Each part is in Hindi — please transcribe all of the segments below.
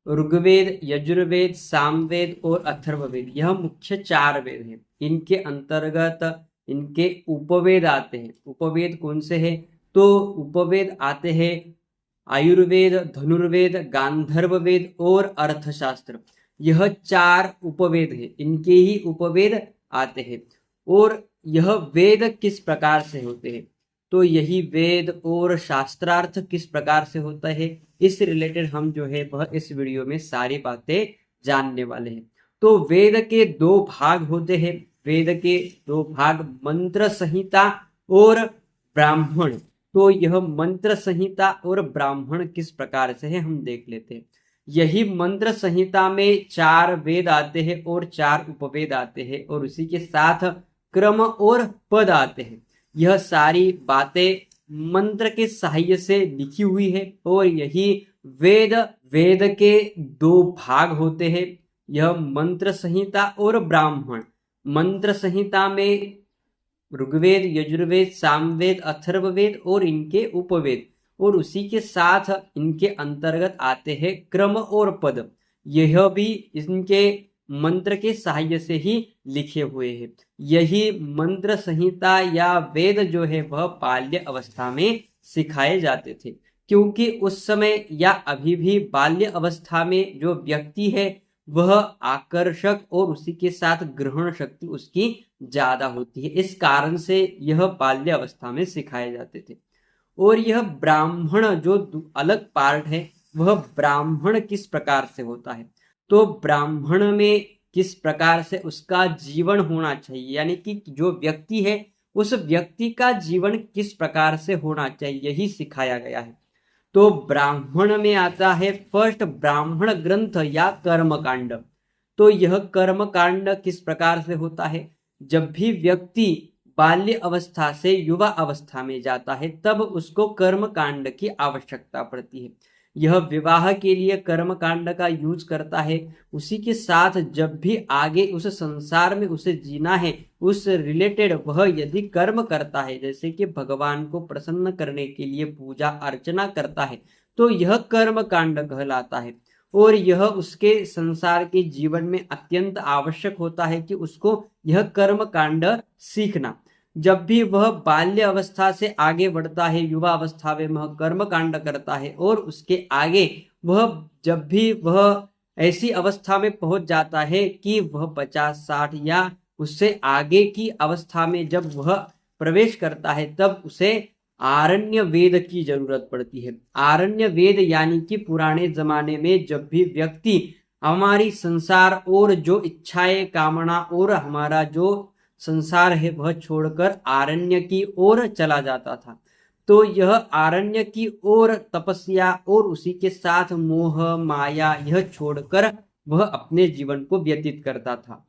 ऋग्वेद, यजुर्वेद, सामवेद और अथर्ववेद, यह मुख्य 4 वेद हैं। इनके अंतर्गत इनके उपवेद आते हैं। उपवेद कौन से हैं? तो उपवेद आते हैं आयुर्वेद, धनुर्वेद, गांधर्व वेद और अर्थशास्त्र। यह 4 उपवेद हैं, इनके ही उपवेद आते हैं। और यह वेद किस प्रकार से होते हैं? तो यही वेद और शास्त्रार्थ किस प्रकार से होता है, इस रिलेटेड हम जो है वह इस वीडियो में सारी बातें जानने वाले हैं। तो वेद के 2 भाग होते हैं। वेद के 2 भाग मंत्र संहिता और ब्राह्मण। तो यह मंत्र संहिता और ब्राह्मण किस प्रकार से है हम देख लेते हैं। यही मंत्र संहिता में 4 वेद आते हैं और 4 उपवेद आते हैं और उसी के साथ क्रम और पद आते हैं। यह सारी बातें मंत्र के सहाय से लिखी हुई है और यही वेद के 2 भाग होते हैं। यह मंत्र संहिता और ब्राह्मण। मंत्र संहिता में ऋग्वेद, यजुर्वेद, सामवेद, अथर्ववेद और इनके उपवेद और उसी के साथ इनके अंतर्गत आते हैं क्रम और पद। यह भी इनके मंत्र के सहाय से ही लिखे हुए हैं। यही मंत्र संहिता या वेद जो है वह बाल्य अवस्था में सिखाए जाते थे, क्योंकि उस समय या अभी भी बाल्य अवस्था में जो व्यक्ति है वह आकर्षक और उसी के साथ ग्रहण शक्ति उसकी ज्यादा होती है। इस कारण से यह बाल्य अवस्था में सिखाए जाते थे। और यह ब्राह्मण जो अलग पार्ट है, वह ब्राह्मण किस प्रकार से होता है? तो ब्राह्मण में किस प्रकार से उसका जीवन होना चाहिए, यानी कि जो व्यक्ति है उस व्यक्ति का जीवन किस प्रकार से होना चाहिए, यही सिखाया गया है। तो ब्राह्मण में आता है फर्स्ट ब्राह्मण ग्रंथ या कर्मकांड। तो यह कर्मकांड किस प्रकार से होता है? जब भी व्यक्ति बाल्य अवस्था से युवा अवस्था में जाता है तब उसको कर्मकांड की आवश्यकता पड़ती है। यह विवाह के लिए कर्मकांड का यूज करता है। उसी के साथ जब भी आगे उस संसार में उसे जीना है उस रिलेटेड वह यदि कर्म करता है, जैसे कि भगवान को प्रसन्न करने के लिए पूजा अर्चना करता है, तो यह कर्मकांड कहलाता है। और यह उसके संसार के जीवन में अत्यंत आवश्यक होता है कि उसको यह कर्मकांड सीखना। जब भी वह बाल्य अवस्था से आगे बढ़ता है, युवा अवस्था में वह कर्म कांड करता है और उसके आगे वह जब भी वह ऐसी अवस्था में पहुंच जाता है कि वह 50-60 या उससे आगे की अवस्था में जब वह प्रवेश करता है तब उसे आरण्य वेद की जरूरत पड़ती है। आरण्य वेद यानी कि पुराने जमाने में जब भी व्यक्ति हमारी संसार और जो इच्छाएं, कामना और हमारा जो संसार है वह छोड़कर आरण्य की ओर चला जाता था, तो यह आरण्य की ओर तपस्या और उसी के साथ मोह माया यह छोड़कर वह अपने जीवन को व्यतीत करता था।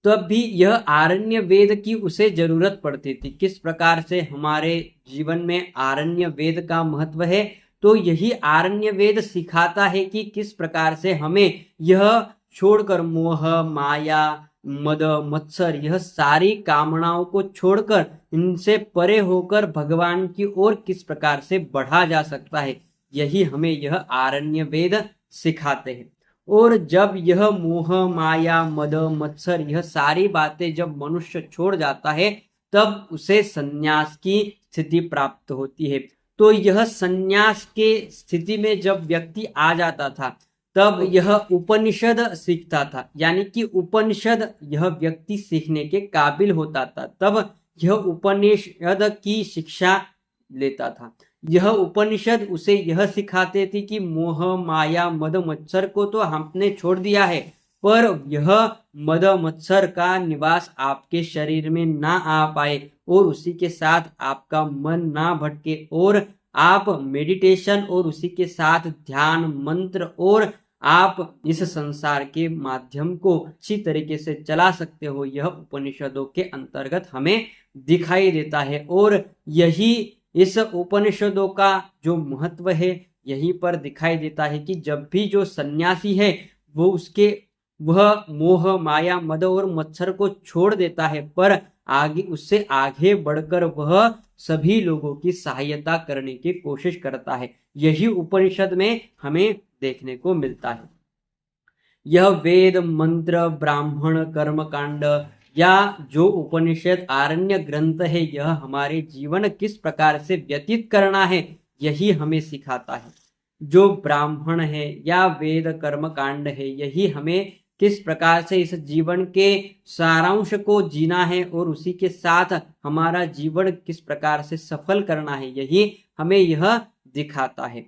तब भी यह आरण्य वेद की उसे जरूरत पड़ती थी। किस प्रकार से हमारे जीवन में आरण्य वेद का महत्व है? तो यही आरण्य वेद सिखाता है कि किस प्रकार से हमें यह छोड़कर मोह माया मद मत्सर यह सारी कामनाओं को छोड़कर इनसे परे होकर भगवान की ओर किस प्रकार से बढ़ा जा सकता है, यही हमें यह आरण्य वेद सिखाते हैं। और जब यह मोह माया मद मत्सर यह सारी बातें जब मनुष्य छोड़ जाता है तब उसे संन्यास की स्थिति प्राप्त होती है। तो यह संन्यास के स्थिति में जब व्यक्ति आ जाता था तब यह उपनिषद सीखता था, यानी कि उपनिषद यह व्यक्ति सीखने के काबिल होता था, तब यह उपनिषद की शिक्षा लेता था। यह उपनिषद उसे यह सिखाते थे कि मोह माया मद मत्सर को तो हमने छोड़ दिया है, पर यह मद मत्सर का निवास आपके शरीर में ना आ पाए और उसी के साथ आपका मन ना भटके और आप मेडिटेशन और उसी के साथ ध्यान मंत्र और आप इस संसार के माध्यम को अच्छी तरीके से चला सकते हो, यह उपनिषदों के अंतर्गत हमें दिखाई देता है। और यही इस उपनिषदों का जो महत्व है यहीं पर दिखाई देता है कि जब भी जो सन्यासी है वो वह मोह माया मद और मत्सर को छोड़ देता है, पर आगे उससे आगे बढ़कर वह सभी लोगों की सहायता करने की कोशिश करता है। यही उपनिषद में हमें देखने को मिलता है। यह वेद मंत्र ब्राह्मण कर्म कांड या जो उपनिषद आरण्य ग्रंथ है, यह हमारे जीवन किस प्रकार से व्यतीत करना है यही हमें सिखाता है। जो ब्राह्मण है या वेद कर्म कांड है, यही हमें किस प्रकार से इस जीवन के सारांश को जीना है और उसी के साथ हमारा जीवन किस प्रकार से सफल करना है, यही हमें यह दिखाता है।